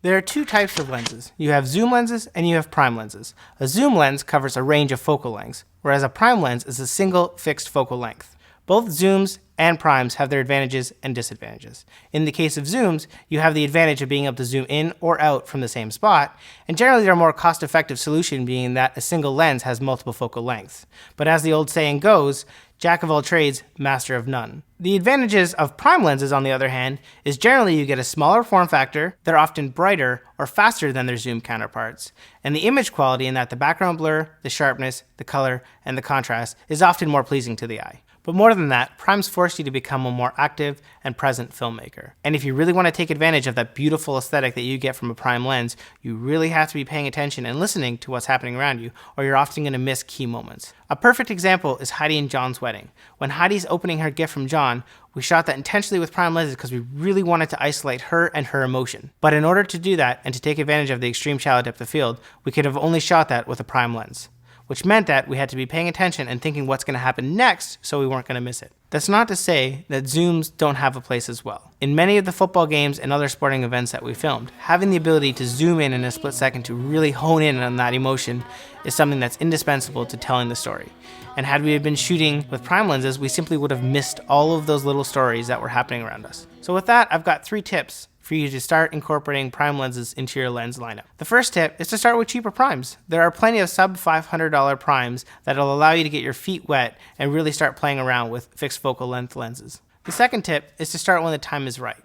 There are two types of lenses. You have zoom lenses and you have prime lenses. A zoom lens covers a range of focal lengths, whereas a prime lens is a single fixed focal length. Both zooms and primes have their advantages and disadvantages. In the case of zooms, you have the advantage of being able to zoom in or out from the same spot, and generally they're a more cost-effective solution being that a single lens has multiple focal lengths. But as the old saying goes, jack of all trades, master of none. The advantages of prime lenses, on the other hand, is generally you get a smaller form factor, they're often brighter or faster than their zoom counterparts, and the image quality in that the background blur, the sharpness, the color, and the contrast is often more pleasing to the eye. But more than that, primes force you to become a more active and present filmmaker. And if you really want to take advantage of that beautiful aesthetic that you get from a prime lens, you really have to be paying attention and listening to what's happening around you, or you're often going to miss key moments. A perfect example is Heidi and John's wedding. When Heidi's opening her gift from John, we shot that intentionally with prime lenses because we really wanted to isolate her and her emotion. But in order to do that and to take advantage of the extreme shallow depth of field, we could have only shot that with a prime lens, which meant that we had to be paying attention and thinking what's going to happen next so we weren't going to miss it. That's not to say that zooms don't have a place as well. In many of the football games and other sporting events that we filmed, having the ability to zoom in a split second to really hone in on that emotion is something that's indispensable to telling the story. And had we been shooting with prime lenses, we simply would have missed all of those little stories that were happening around us. So with that, I've got 3 tips for you to start incorporating prime lenses into your lens lineup. The first tip is to start with cheaper primes. There are plenty of sub $500 primes that'll allow you to get your feet wet and really start playing around with fixed focal length lenses. The second tip is to start when the time is right.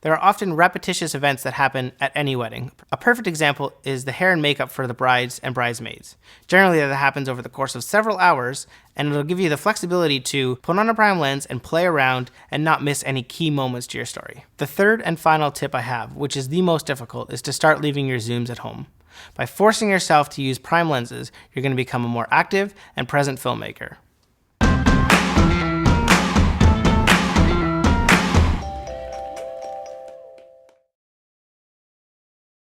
There are often repetitious events that happen at any wedding. A perfect example is the hair and makeup for the brides and bridesmaids. Generally that happens over the course of several hours, and it'll give you the flexibility to put on a prime lens and play around and not miss any key moments to your story. The third and final tip I have, which is the most difficult, is to start leaving your zooms at home. By forcing yourself to use prime lenses, you're going to become a more active and present filmmaker.